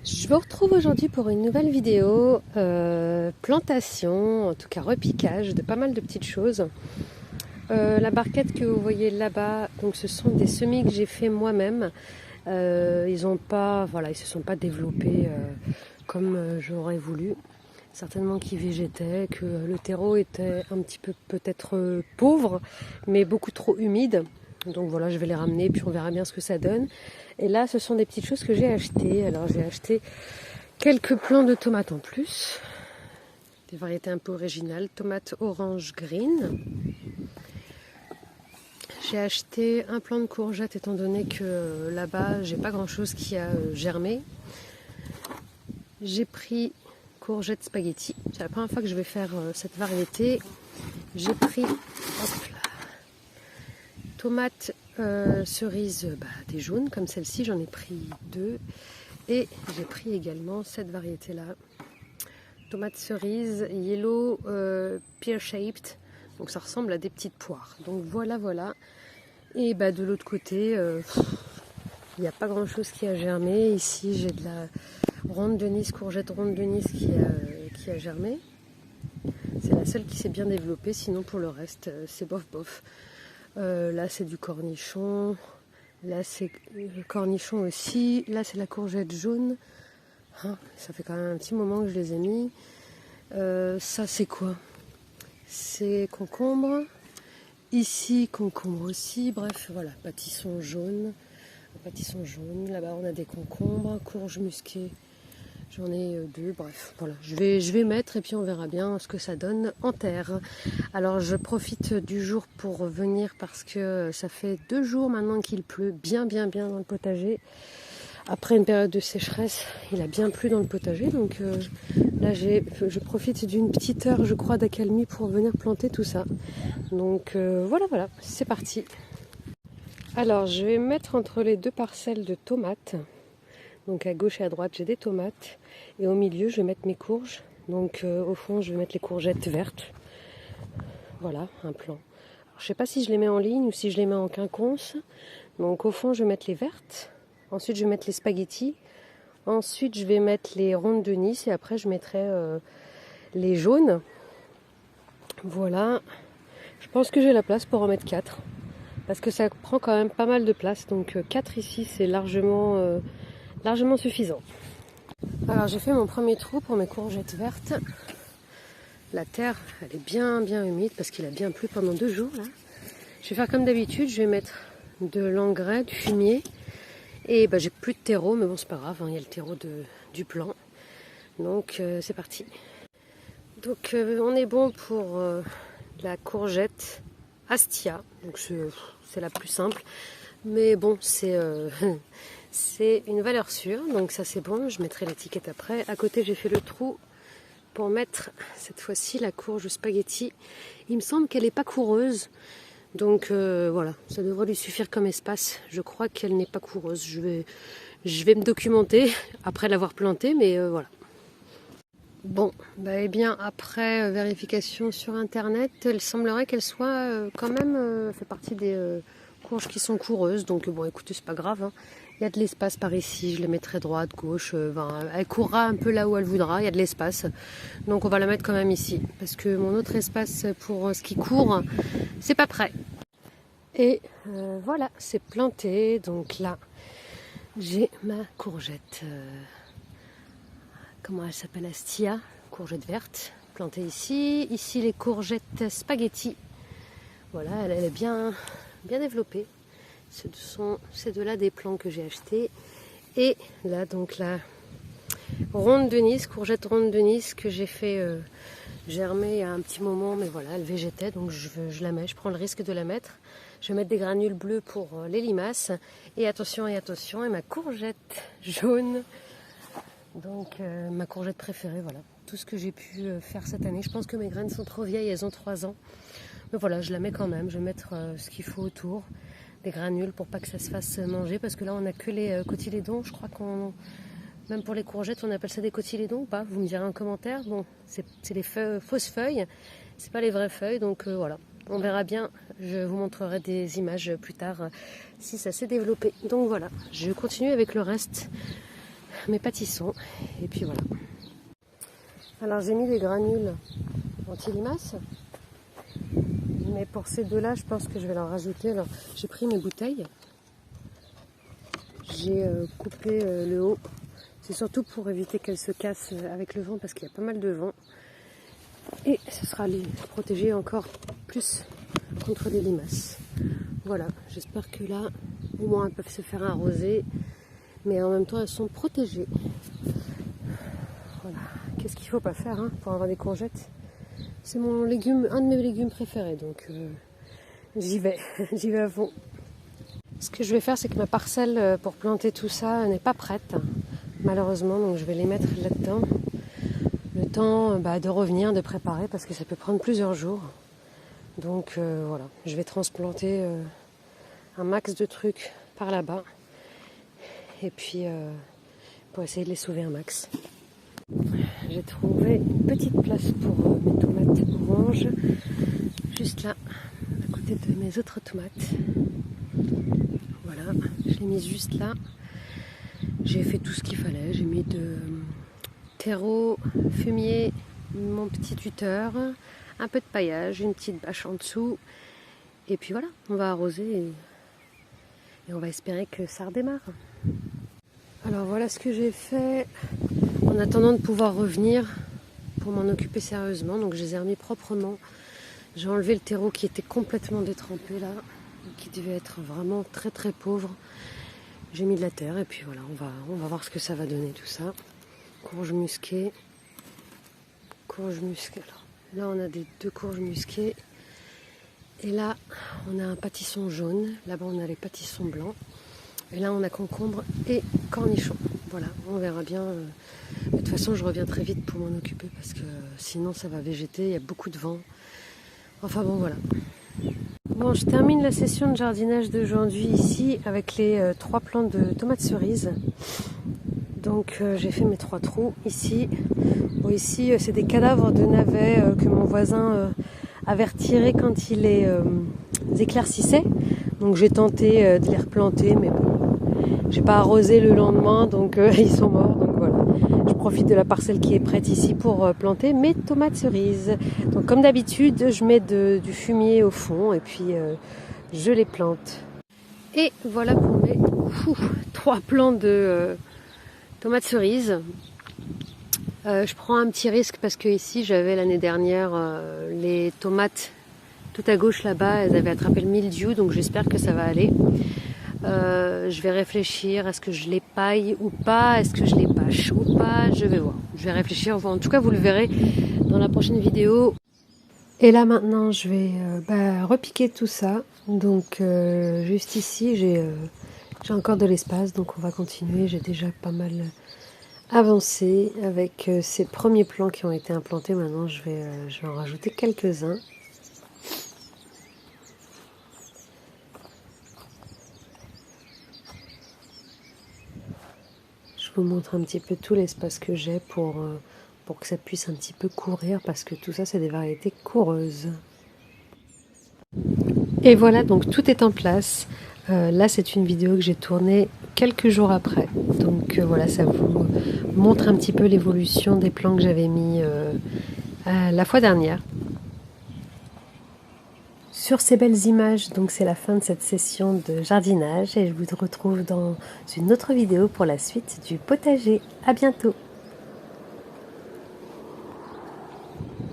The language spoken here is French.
Je vous retrouve aujourd'hui pour une nouvelle vidéo plantation, en tout cas repiquage de pas mal de petites choses. La barquette que vous voyez là-bas, donc ce sont des semis que j'ai fait moi-même. Ils se sont pas développés comme j'aurais voulu. Certainement qu'ils végétaient, que le terreau était un petit peu peut-être pauvre, mais beaucoup trop humide. Donc voilà, je vais les ramener, puis on verra bien ce que ça donne. Et là, ce sont des petites choses que j'ai achetées. Alors j'ai acheté quelques plants de tomates en plus. Des variétés un peu originales. Tomates orange green. J'ai acheté un plant de courgettes étant donné que là-bas, j'ai pas grand-chose qui a germé. J'ai pris courgettes spaghetti. C'est la première fois que je vais faire cette variété. J'ai pris tomates cerises, des jaunes comme celle-ci, j'en ai pris 2. Et j'ai pris également cette variété-là. Tomates cerises yellow pear shaped. Donc ça ressemble à des petites poires. Donc voilà. Et de l'autre côté, il n'y a pas grand-chose qui a germé. Ici j'ai de la ronde de Nice, courgette ronde de Nice qui a germé. C'est la seule qui s'est bien développée. Sinon pour le reste, c'est bof. Là c'est du cornichon. Là c'est le cornichon aussi. Là c'est la courgette jaune. Ça fait quand même un petit moment que je les ai mis. Ça c'est quoi? C'est concombre. Ici concombre aussi. Bref voilà, pâtisson jaune. Là-bas on a des concombres, courge musquée. J'en ai 2, bref, voilà. Je vais mettre et puis on verra bien ce que ça donne en terre. Alors je profite du jour pour venir parce que ça fait 2 jours maintenant qu'il pleut bien dans le potager. Après une période de sécheresse, il a bien plu dans le potager. Donc là je profite d'une petite heure je crois d'accalmie pour venir planter tout ça. Donc voilà, c'est parti. Alors je vais mettre entre les 2 parcelles de tomates. Donc à gauche et à droite j'ai des tomates et au milieu je vais mettre mes courges. Donc au fond je vais mettre les courgettes vertes. Voilà un plan. Alors, je ne sais pas si je les mets en ligne ou si je les mets en quinconce. Donc au fond je vais mettre les vertes. Ensuite je vais mettre les spaghettis. Ensuite je vais mettre les rondes de Nice et après je mettrai les jaunes. Voilà. Je pense que j'ai la place pour en mettre 4. Parce que ça prend quand même pas mal de place. Donc 4 ici c'est largement suffisant. Alors j'ai fait mon premier trou pour mes courgettes vertes. La terre elle est bien humide parce qu'il a bien plu pendant 2 jours là. Je vais faire comme d'habitude, je vais mettre de l'engrais, du fumier. Et j'ai plus de terreau, mais bon c'est pas grave, il y a le terreau du plant. Donc c'est parti. Donc on est bon pour la courgette Astia. Donc c'est la plus simple. Mais bon c'est c'est une valeur sûre, donc ça c'est bon, je mettrai l'étiquette après. À côté j'ai fait le trou pour mettre cette fois-ci la courge spaghetti. Il me semble qu'elle n'est pas coureuse, donc voilà, ça devrait lui suffire comme espace. Je crois qu'elle n'est pas coureuse, je vais me documenter après l'avoir plantée, mais voilà. Bon, eh bien après vérification sur internet, il semblerait qu'elle soit quand même fait partie des courges qui sont coureuses, donc bon écoutez c'est pas grave. Il y a de l'espace par ici, je les mettrai droite, gauche, elle courra un peu là où elle voudra, il y a de l'espace. Donc on va la mettre quand même ici, parce que mon autre espace pour ce qui court, c'est pas prêt. Et voilà, c'est planté, donc là, j'ai ma courgette, comment elle s'appelle, Astia, courgette verte, plantée ici. Ici les courgettes spaghetti, voilà, elle est bien développée. Ce sont ces 2-là des plants que j'ai achetés. Et là, donc la ronde de Nice, courgette ronde de Nice que j'ai fait germer il y a un petit moment, mais voilà, elle végétait, donc je la mets, je prends le risque de la mettre. Je vais mettre des granules bleus pour les limaces. Et attention, et ma courgette jaune, donc ma courgette préférée, voilà. Tout ce que j'ai pu faire cette année. Je pense que mes graines sont trop vieilles, elles ont 3 ans. Mais voilà, je la mets quand même, je vais mettre ce qu'il faut autour. Des granules pour pas que ça se fasse manger, parce que là on a que les cotylédons. Je crois qu'on, même pour les courgettes, on appelle ça des cotylédons ou pas, vous me direz en commentaire. Bon, c'est les fausses feuilles, c'est pas les vraies feuilles, donc voilà, on verra bien. Je vous montrerai des images plus tard si ça s'est développé. Donc voilà, je continue avec le reste mes pâtissons. Et puis voilà. Alors j'ai mis des granules anti-limaces. Mais pour ces deux-là, je pense que je vais leur rajouter. Alors, j'ai pris mes bouteilles. J'ai coupé le haut. C'est surtout pour éviter qu'elles se cassent avec le vent parce qu'il y a pas mal de vent. Et ce sera les protéger encore plus contre les limaces. Voilà, j'espère que là, au moins elles peuvent se faire arroser. Mais en même temps, elles sont protégées. Voilà. Qu'est-ce qu'il ne faut pas faire pour avoir des courgettes? C'est mon légume, un de mes légumes préférés, donc j'y vais, j'y vais à fond. Ce que je vais faire, c'est que ma parcelle pour planter tout ça n'est pas prête, malheureusement, donc je vais les mettre là-dedans. Le temps de revenir, de préparer, parce que ça peut prendre plusieurs jours. Donc voilà, je vais transplanter un max de trucs par là-bas, et puis pour essayer de les sauver un max. J'ai trouvé une petite place pour mes tomates oranges, juste là, à côté de mes autres tomates. Voilà, je l'ai mise juste là. J'ai fait tout ce qu'il fallait. J'ai mis de terreau, fumier, mon petit tuteur, un peu de paillage, une petite bâche en dessous. Et puis voilà, on va arroser et on va espérer que ça redémarre. Alors voilà ce que j'ai fait en attendant de pouvoir revenir pour m'en occuper sérieusement. Donc je les ai remis proprement. J'ai enlevé le terreau qui était complètement détrempé là, qui devait être vraiment très très pauvre. J'ai mis de la terre et puis voilà, on va voir ce que ça va donner tout ça. Courge musquée. Courge musquée. Alors, là on a deux courges musquées. Et là on a un pâtisson jaune. Là-bas on a les pâtissons blancs. Et là on a concombre et cornichons. Voilà, on verra bien. De toute façon je reviens très vite pour m'en occuper parce que sinon ça va végéter, il y a beaucoup de vent. Enfin bon voilà. Bon, je termine la session de jardinage d'aujourd'hui ici avec les 3 plants de tomates cerises. Donc j'ai fait mes 3 trous ici. Bon, ici c'est des cadavres de navets que mon voisin avait retirés quand il les éclaircissait. Donc j'ai tenté de les replanter mais bon. J'ai pas arrosé le lendemain, donc ils sont morts. Donc voilà, je profite de la parcelle qui est prête ici pour planter mes tomates cerises. Donc comme d'habitude, je mets du fumier au fond et puis je les plante. Et voilà pour mes 3 plants de tomates cerises. Je prends un petit risque parce que ici j'avais l'année dernière les tomates tout à gauche là-bas, elles avaient attrapé le mildiou, donc j'espère que ça va aller. Je vais réfléchir, est-ce que je les paille ou pas, est-ce que je les bâche ou pas, je vais voir. Je vais réfléchir, enfin, en tout cas vous le verrez dans la prochaine vidéo. Et là maintenant je vais repiquer tout ça, donc juste ici j'ai encore de l'espace, donc on va continuer, j'ai déjà pas mal avancé avec ces premiers plants qui ont été implantés. Maintenant je vais en rajouter quelques-uns. Je vous montre un petit peu tout l'espace que j'ai pour que ça puisse un petit peu courir parce que tout ça c'est des variétés coureuses. Et voilà, donc tout est en place. Là c'est une vidéo que j'ai tournée quelques jours après. Donc voilà, ça vous montre un petit peu l'évolution des plants que j'avais mis la fois dernière. Sur ces belles images, donc c'est la fin de cette session de jardinage et je vous retrouve dans une autre vidéo pour la suite du potager. À bientôt!